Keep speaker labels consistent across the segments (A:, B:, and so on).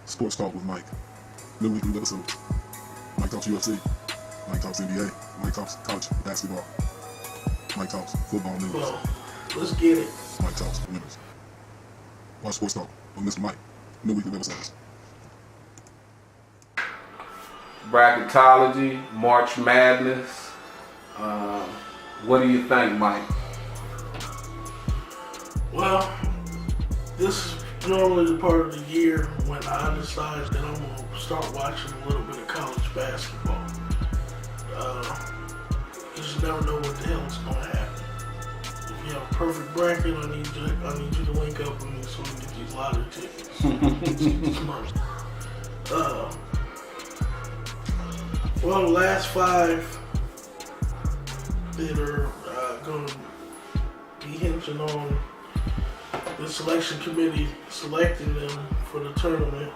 A: Sports Talk with Mike. New weekly episode. Mike talks UFC. Mike talks NBA. Mike talks college basketball. Mike talks football news.
B: Well, let's get it.
A: Mike talks winners. Watch Sports Talk with Mr. Mike. New weekly episodes.
C: Bracketology, March Madness. What do you think, Mike?
B: Well, this is normally the part of the year when I decide that I'm going to start watching a little bit of college basketball. Because you never know what the hell is going to happen. If you have a perfect bracket, I need you to link up with me so we can get these lottery tickets. Well, the last five that are going to be hinging on the selection committee selecting them for the tournament.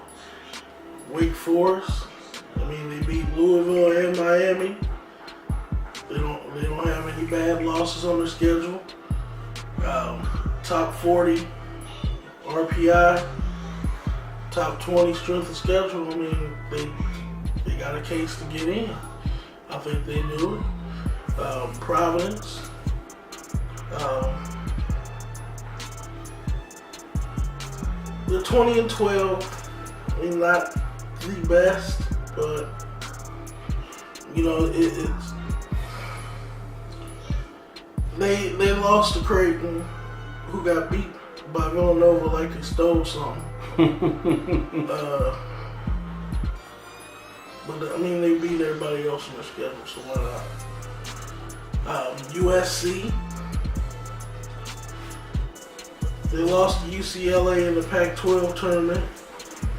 B: Wake Forest, they beat Louisville and Miami. They don't have any bad losses on their schedule. Top 40 RPI, top 20 strength of schedule. They got a case to get in. I think they do it. Providence. They're 20-12. Not the best, but it's they lost to Creighton, who got beat by Villanova like they stole something. But they beat everybody else in their schedule, so why not? USC. They lost to UCLA in the Pac-12 tournament.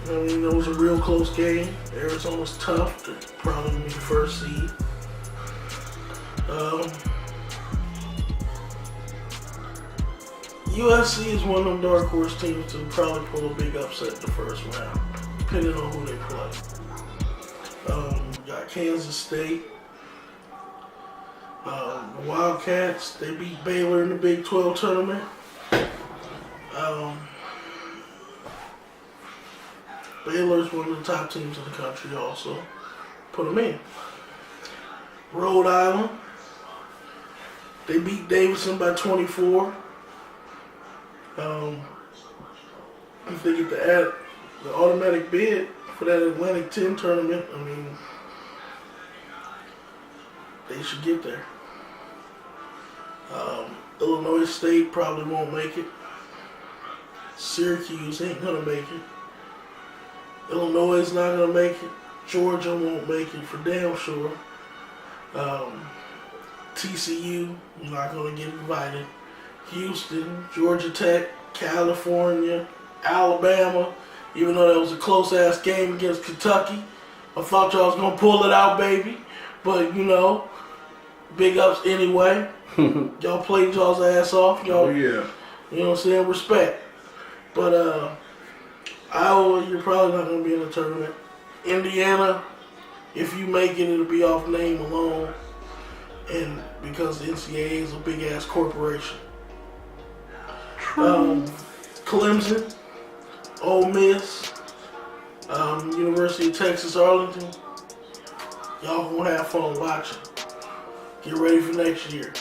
B: It was a real close game. Arizona's tough. They're probably be the first seed. USC is one of them dark horse teams to probably pull a big upset in the first round, depending on who they play. Got Kansas State. The Wildcats, they beat Baylor in the Big 12 tournament. Baylor's one of the top teams in the country also. Put them in. Rhode Island, they beat Davidson by 24. If they get to add the automatic bid for that Atlantic 10 tournament, they should get there. Illinois State probably won't make it. Syracuse ain't gonna make it. Illinois is not gonna make it. Georgia won't make it for damn sure. TCU not gonna get invited. Houston, Georgia Tech, California, Alabama. Even though that was a close ass game against Kentucky, I thought y'all was gonna pull it out, baby. But big ups anyway. Y'all played y'all's ass off. Y'all,
C: oh yeah.
B: You know what I'm saying? Respect. But Iowa, you're probably not gonna be in the tournament. Indiana, if you make it, it'll be off name alone, and because the NCAA is a big ass corporation. Clemson, Ole Miss, University of Texas Arlington. Y'all gonna have fun watching. Get ready for next year.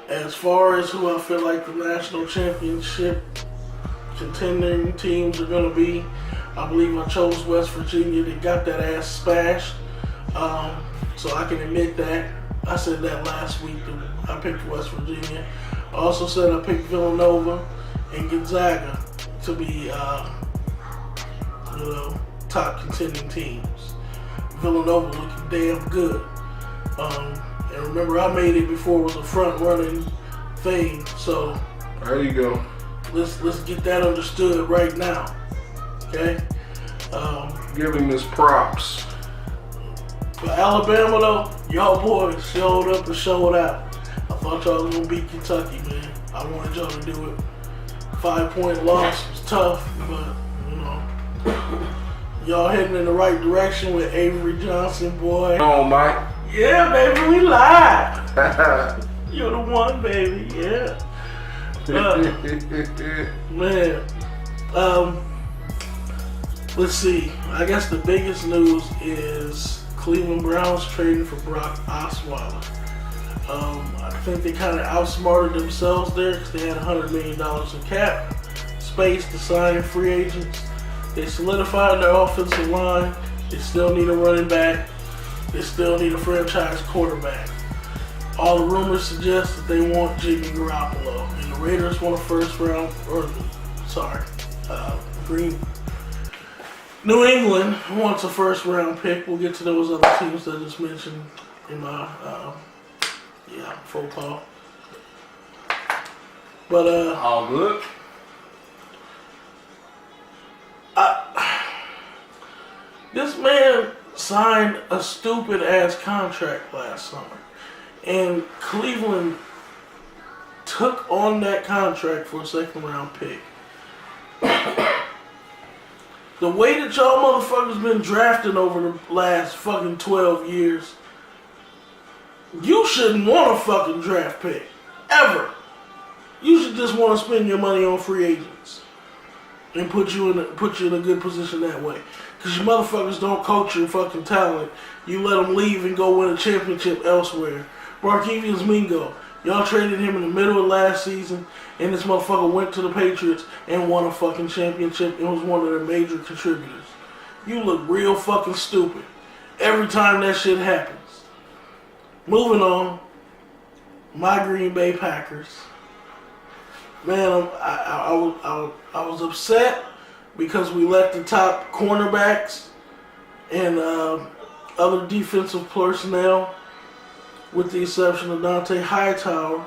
B: As far as who I feel like the national championship contending teams are going to be, I believe I chose West Virginia. They got that ass spashed. So I can admit that. I said that last week that I picked West Virginia. I also said I picked Villanova and Gonzaga to be, top contending teams. Villanova looking damn good. And remember, I made it before it was a front-running thing, so
C: there you go.
B: Let's get that understood right now, okay?
C: Give him his props.
B: For Alabama, though, y'all boys showed up and showed out. I thought y'all was gonna beat Kentucky, man. I wanted y'all to do it. 5-point loss was tough, but y'all heading in the right direction with Avery Johnson, boy.
C: Come on, Mike.
B: Yeah, baby, we live. You're the one, baby. Yeah. Man. let's see. I guess the biggest news is Cleveland Browns trading for Brock Osweiler. I think they kind of outsmarted themselves there because they had $100 million in cap space to sign free agents. They solidified their offensive line. They still need a running back. They still need a franchise quarterback. All the rumors suggest that they want Jimmy Garoppolo. And the Raiders want a first round, New England wants a first round pick. We'll get to those other teams that I just mentioned in my, faux pas. But,
C: all good.
B: This man signed a stupid ass contract last summer. And Cleveland took on that contract for a second round pick. The way that y'all motherfuckers been drafting over the last fucking 12 years, you shouldn't want a fucking draft pick. Ever. You should just want to spend your money on free agents. And put you in a good position that way. Because you motherfuckers don't coach your fucking talent. You let them leave and go win a championship elsewhere. Barkevius Mingo, y'all traded him in the middle of last season, and this motherfucker went to the Patriots and won a fucking championship and was one of their major contributors. You look real fucking stupid every time that shit happens. Moving on, my Green Bay Packers. Man, I was upset because we let the top cornerbacks and other defensive personnel, with the exception of Dante Hightower,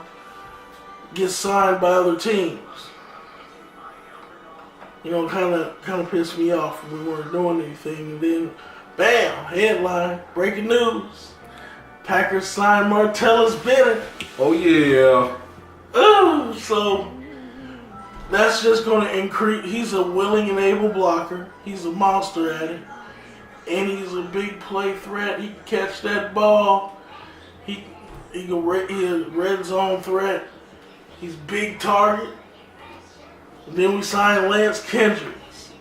B: get signed by other teams. You know, kind of pissed me off. We weren't doing anything, and then, bam! Headline: breaking news. Packers signed Martellus Bennett.
C: Oh yeah.
B: So that's just going to increase. He's a willing and able blocker. He's a monster at it, and he's a big play threat. He can catch that ball. He a red zone threat. He's big target. And then we signed Lance Kendricks.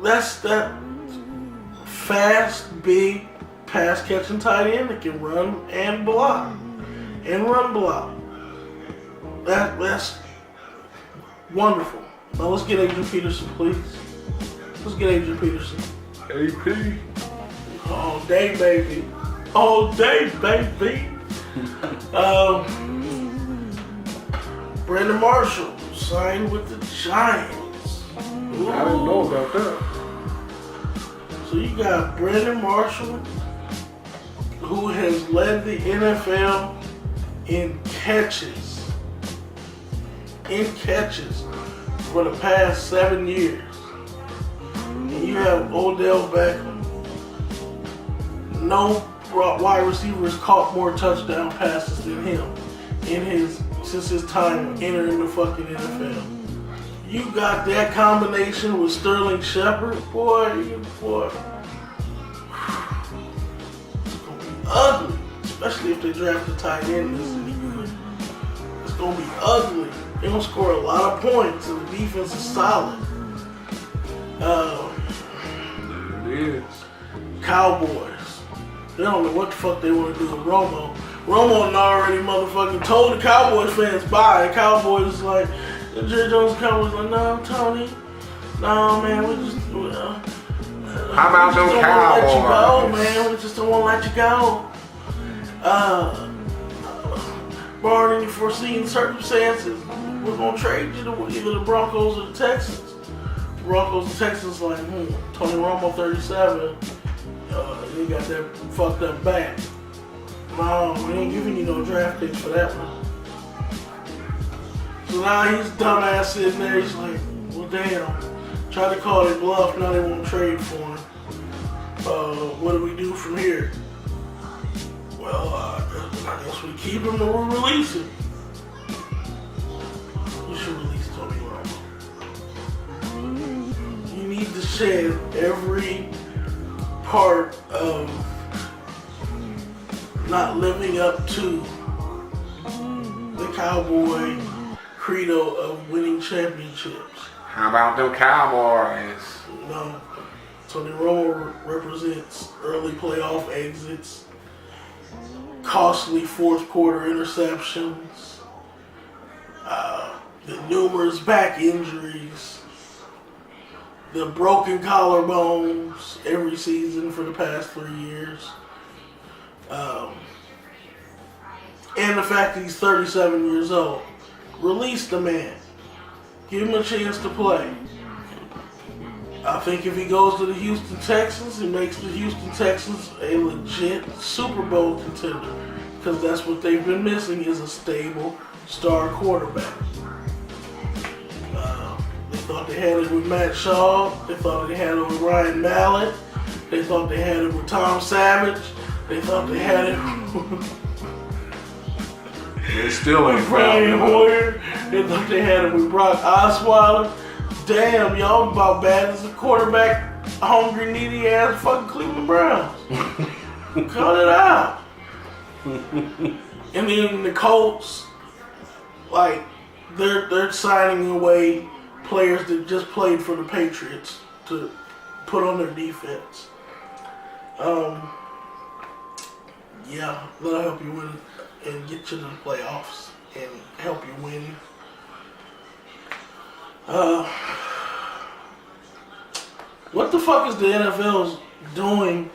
B: That's that fast, big, pass-catching tight end that can run and block. And run block. That's wonderful. Now let's get Adrian Peterson, please. Let's get Adrian Peterson.
C: AP.
B: All day, baby. All day, baby. Brandon Marshall signed with the Giants. Ooh.
C: I didn't know about that.
B: So you got Brandon Marshall, who has led the NFL in catches for the past 7 years. And you have Odell Beckham. No wide receiver has caught more touchdown passes than him since his time entering the fucking NFL. You got that combination with Sterling Shepard, boy. It's gonna be ugly, especially if they draft a tight end this good. It's gonna be ugly. They're gonna score a lot of points, and the defense is solid.
C: It is.
B: Cowboys. They don't know what the fuck they want to do with Romo. Romo already motherfucking told the Cowboys fans bye. The Cowboys is like, the Jerry Jones Cowboys like, no, Tony, no, man, we just,
C: how about those Cowboys?
B: Let you go, man. We just don't want to let you go. Barring any foreseen circumstances, we're gonna trade you to either the Broncos or the Texans. The Broncos and Texans like, Tony Romo 37. He got that fucked up back. No, we ain't giving you no draft picks for that one. So now he's dumbass sitting there. He's like, well, damn. Tried to call their bluff. Now they won't trade for him. What do we do from here? Well, I guess we keep him or we release him. You should release Tony Romo. You need to shed every part of not living up to the Cowboy credo of winning championships.
C: How about them Cowboys?
B: No. Tony Romo represents early playoff exits, costly fourth quarter interceptions, the numerous back injuries, the broken collarbones every season for the past 3 years, and the fact that he's 37 years old. Release the man. Give him a chance to play. I think if he goes to the Houston Texans, he makes the Houston Texans a legit Super Bowl contender. Because that's what they've been missing, is a stable star quarterback. They thought they had it with Matt Shaw. They thought they had it with Ryan Mallett. They thought they had it with Tom Savage. They thought they had it with
C: They still ain't
B: Brian
C: found
B: Hoyer. They thought they had it with Brock Osweiler. Damn, y'all about bad as a quarterback, hungry, needy ass fucking Cleveland Browns. Cut it out. And then the Colts, like, they're signing away players that just played for the Patriots to put on their defense. Yeah, that'll help you win and get you to the playoffs and help you win. What the fuck is the NFL doing?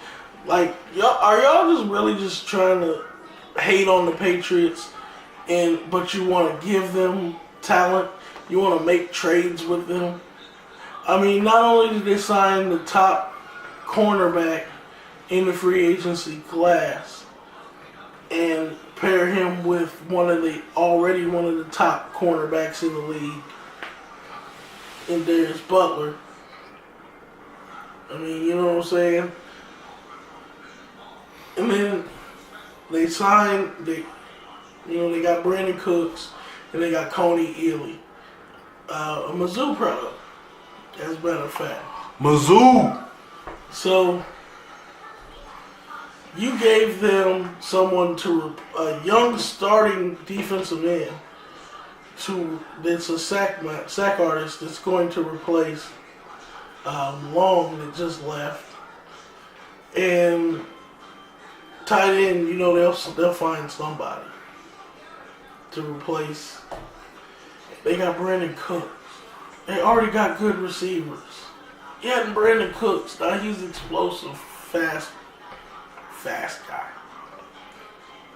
B: Like, are y'all just really just trying to hate on the Patriots, but you want to give them talent? You want to make trades with them? I mean, not only did they sign the top cornerback in the free agency class and pair him with one of the top cornerbacks in the league, in Darius Butler. I mean, you know what I'm saying? And then they signed, they got Brandon Cooks and they got Coney Ealy, a Mizzou product, as a matter of fact.
C: Mizzou!
B: So, you gave them someone a young starting defensive end that's a sack artist that's going to replace Long that just left, and tight end. You know they'll find somebody to replace. They got Brandon Cooks. They already got good receivers. Yeah, and Brandon Cooks. Now he's explosive, fast guy.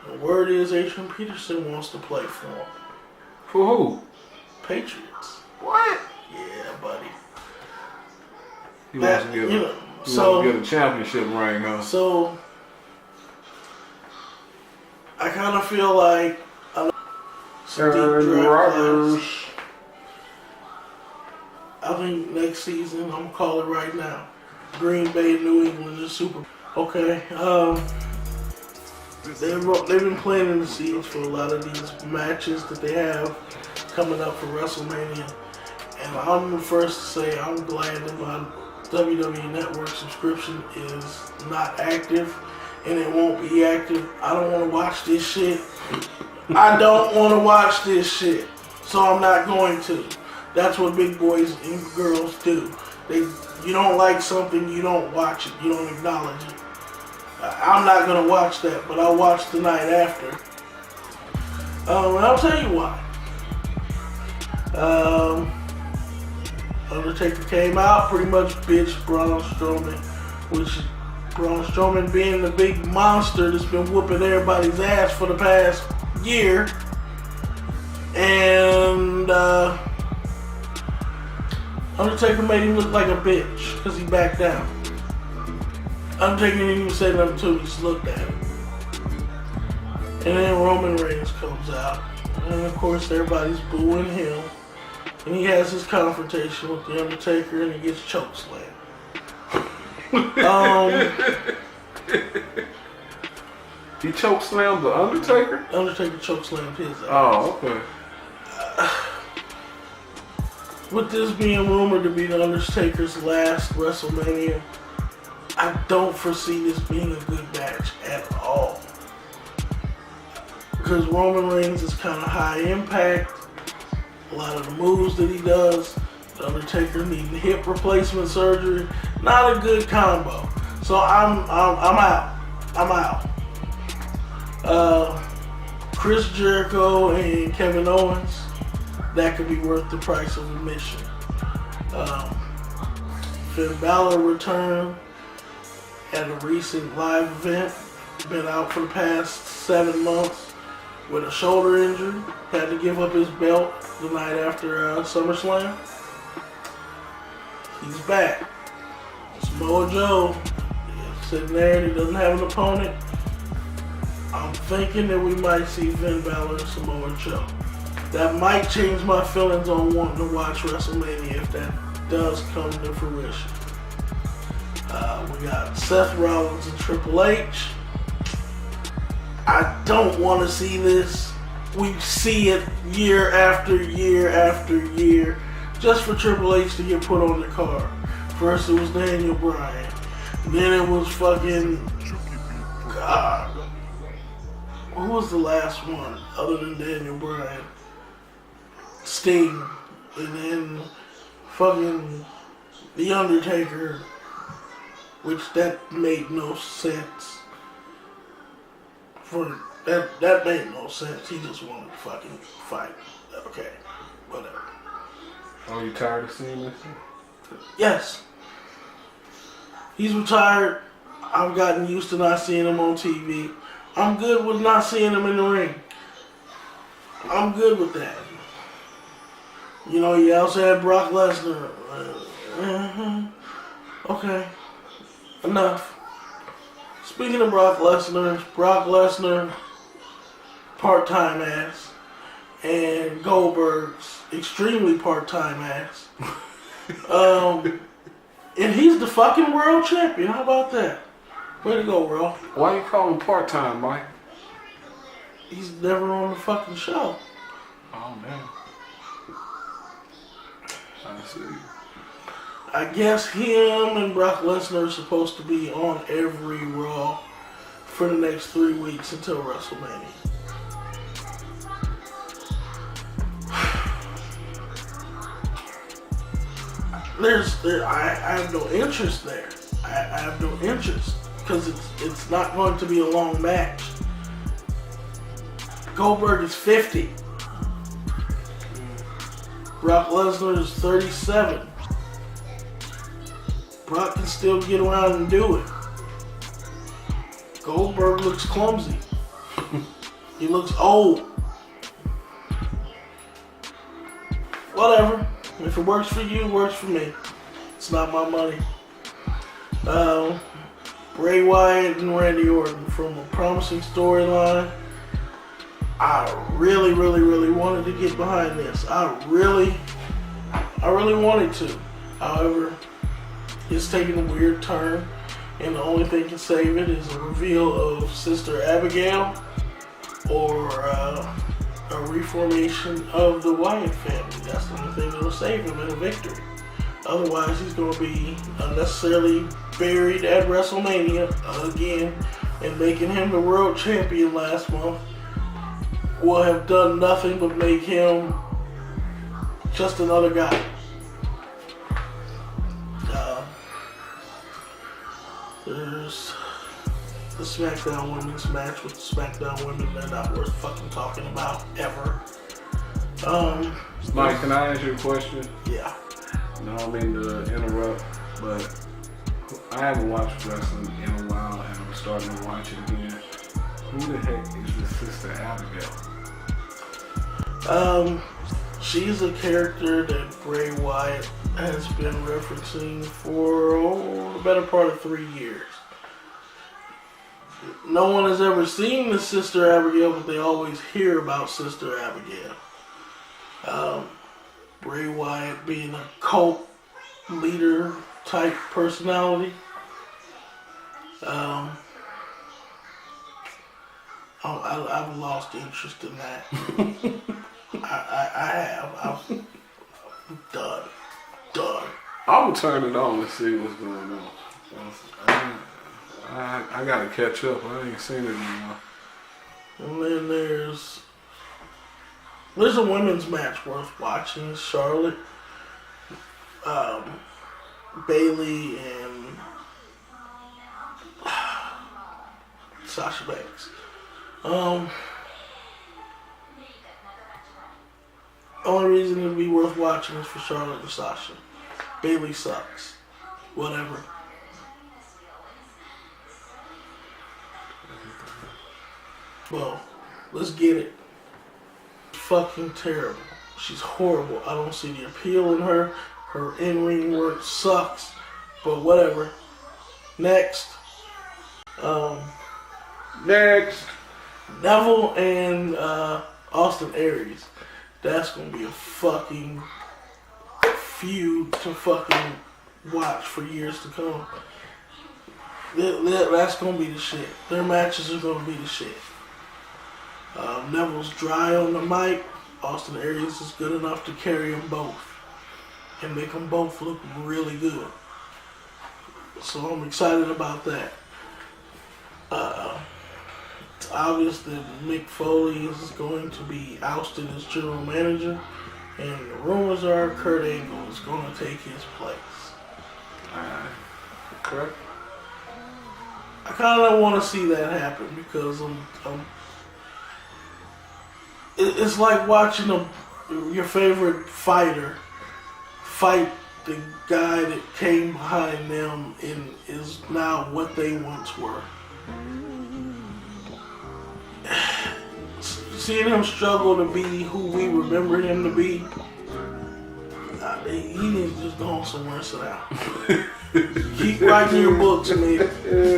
B: The word is Adrian Peterson wants to play for him.
C: For who?
B: Patriots.
C: What?
B: Yeah, buddy.
C: He wants to get a championship ring, huh?
B: So, I kind of feel like I think next season, I'm going to call it right now, Green Bay, New England is Super Bowl. Okay, they've been planting the seeds for a lot of these matches that they have coming up for WrestleMania. And I'm the first to say I'm glad that my WWE Network subscription is not active, and it won't be active. I don't want to watch this shit. I don't want to watch this shit, so I'm not going to. That's what big boys and girls do. You don't like something, you don't watch it, you don't acknowledge it. I'm not going to watch that, but I'll watch the night after. And I'll tell you why. Undertaker came out, pretty much bitched Braun Strowman, which Braun Strowman being the big monster that's been whooping everybody's ass for the past year. And Undertaker made him look like a bitch because he backed down. Undertaker didn't even say nothing to him, he just looked at him. And then Roman Reigns comes out, and of course everybody's booing him. And he has his confrontation with the Undertaker, and he gets chokeslammed.
C: He chokeslammed the Undertaker?
B: Undertaker chokeslammed his ass.
C: Oh, okay.
B: With this being rumored to be the Undertaker's last WrestleMania, I don't foresee this being a good match at all. Because Roman Reigns is kind of high impact. A lot of the moves that he does The Undertaker needing hip replacement surgery. Not a good combo. So I'm out. I'm out. Chris Jericho and Kevin Owens. That could be worth the price of admission. Finn Balor returned at a recent live event. Been out for the past 7 months with a shoulder injury. Had to give up his belt the night after SummerSlam. He's back. Samoa Joe is sitting there and he doesn't have an opponent. I'm thinking that we might see Finn Balor and Samoa Joe. That might change my feelings on wanting to watch WrestleMania if that does come to fruition. We got Seth Rollins and Triple H. I don't want to see this. We see it year after year after year just for Triple H to get put on the card. First it was Daniel Bryan. Then it was fucking... God. Who was the last one other than Daniel Bryan? Sting. And then fucking The Undertaker. Which that made no sense. That made no sense. He just wanted to fucking fight. Okay. Whatever.
C: Are you tired of seeing this?
B: Yes. He's retired. I've gotten used to not seeing him on TV. I'm good with not seeing him in the ring. I'm good with that. You know, you also had Brock Lesnar. Okay. Enough. Speaking of Brock Lesnar, part-time ass, and Goldberg's extremely part-time ass. And he's the fucking world champion. How about that? Way to go, bro.
C: Why you call him part-time, Mike?
B: He's never on the fucking show.
C: Oh, man. I see.
B: I guess him and Brock Lesnar are supposed to be on every Raw for the next 3 weeks until WrestleMania. I have no interest there. I have no interest because it's not going to be a long match. Goldberg is 50. Brock Lesnar is 37. Brock can still get around and do it. Goldberg looks clumsy. He looks old. Whatever. If it works for you, it works for me. It's not my money. Bray Wyatt and Randy Orton from a promising storyline. I really wanted to get behind this. I really wanted to. However, it's taking a weird turn, and the only thing can save it is a reveal of Sister Abigail or a reformation of the Wyatt family. That's the only thing that will save him in a victory. Otherwise, he's going to be unnecessarily buried at WrestleMania again, and making him the world champion last month will have done nothing but make him just another guy. There's the SmackDown women's match with the SmackDown women. They're not worth fucking talking about ever.
C: Mike, can I ask you a question?
B: Yeah.
C: No, I don't mean to interrupt, but I haven't watched wrestling in a while, and I'm starting to watch it again. Who the heck is this Sister Abigail?
B: She's a character that Bray Wyatt has been referencing for the better part of 3 years. No one has ever seen the Sister Abigail, but they always hear about Sister Abigail. Bray Wyatt being a cult leader type personality. I've lost interest in that. I have. I'm done.
C: I will turn it on and see what's going on. I gotta catch up. I ain't seen it in a while.
B: And then there's a women's match worth watching. Charlotte Bailey and Sasha Banks. Only reason it'd be worth watching is for Charlotte and Sasha. Bailey sucks. Whatever. Well, let's get it. Fucking terrible. She's horrible. I don't see the appeal in her. Her in-ring work sucks. But whatever. Next. Neville and Austin Aries. That's gonna be a fucking feud to fucking watch for years to come. That's gonna be the shit. Their matches are gonna be the shit. Neville's dry on the mic. Austin Aries is good enough to carry them both and make them both look really good. So I'm excited about that. It's obvious that Mick Foley is going to be ousted as general manager, and the rumors are Kurt Angle is going to take his place.
C: Correct.
B: I kind of don't want to see that happen because it's like watching your favorite fighter fight the guy that came behind them and is now what they once were. Seeing him struggle to be who we remember him to be, he needs to just go on somewhere and sit down. Keep writing your books, man.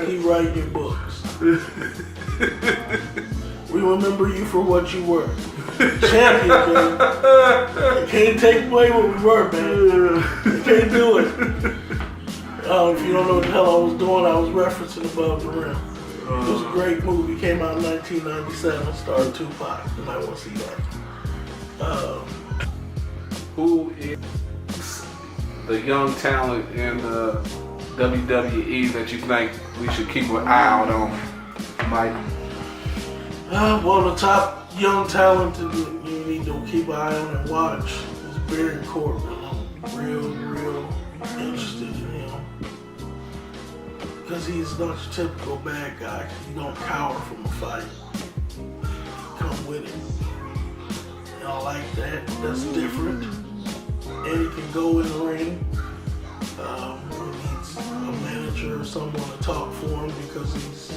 B: Keep writing your books. We remember you for what you were. Champion, man. You can't take away what we were, man. You can't do it. If you don't know what the hell I was doing, I was referencing Above the Rim. It was a great movie. Came out in 1997. Starred Tupac. You might want to see that.
C: Who is the young talent in the WWE that you think we should keep an eye out on, Mike?
B: Well, the top young talent that you need to keep an eye on and watch is Baron Corbin. I'm real interested in him. Because he's not your typical bad guy. You don't cower from a fight. Come with it. And I like that. That's different. And he can go in the ring. He needs a manager or someone to talk for him because he's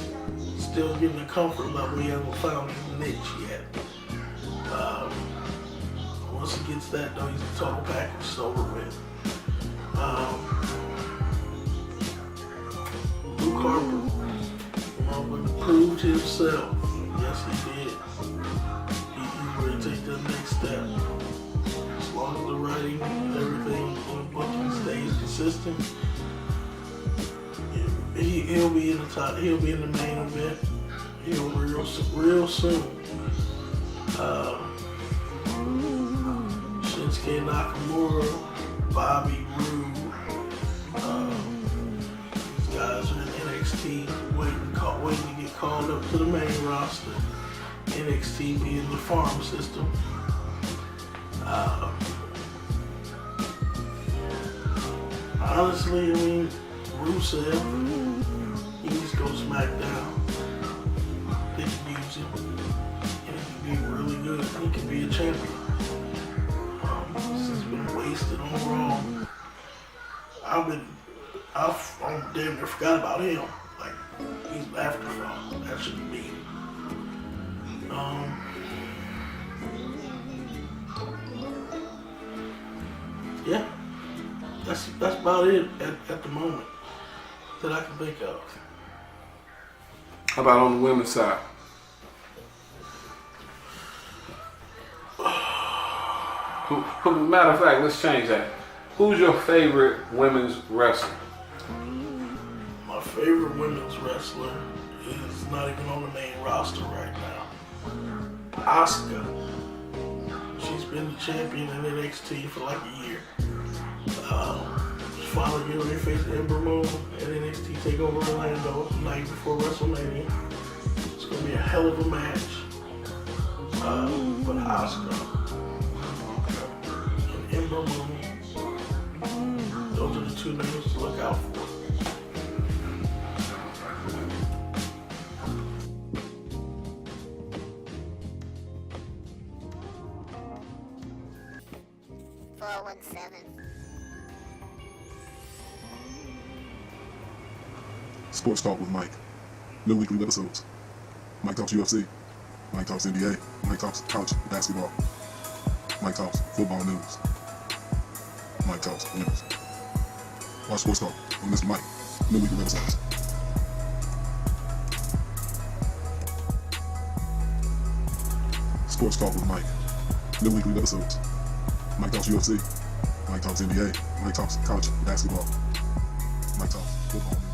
B: still getting a comfort level. He hasn't found his niche yet. Once he gets that, though, he's a total package. It's over with. Luke Harper proved himself. Yes, he did. He's ready to take that next step. As long as the writing and everything and the booking stays consistent, he'll be in the top. He'll be in the main event. Real soon. Shinsuke Nakamura, Bobby Roode. These guys are in NXT waiting to get called up to the main roster. NXT being the farm system. Honestly, I mean, Rusev, he needs to go SmackDown. They can use him. And he can be really good. He can be a champion. This has been wasted on Raw. I'm damn near forgot about him. Like, he's an afterthought. That shouldn't be. Yeah. That's about it at the moment that I can think of.
C: How about on the women's side? Matter of fact, let's change that. Who's your favorite women's wrestler?
B: My favorite women's wrestler is not even on the main roster right now. Asuka. She's been the champion in NXT for like a year. She's finally getting ready to face Ember Moon at NXT TakeOver Orlando the night before WrestleMania. It's going to be a hell of a match. But Asuka and Ember Moon. the two names to look out for.
A: Sports Talk with Mike. New weekly episodes. Mike talks UFC. Mike talks NBA. Mike talks college basketball. Mike talks football news. Mike talks news. Watch Sports Talk on Mr. Mike. New weekly episodes. Sports Talk with Mike. New weekly episodes. Mike talks UFC. Mike talks NBA. Mike talks college basketball. Mike talks football news.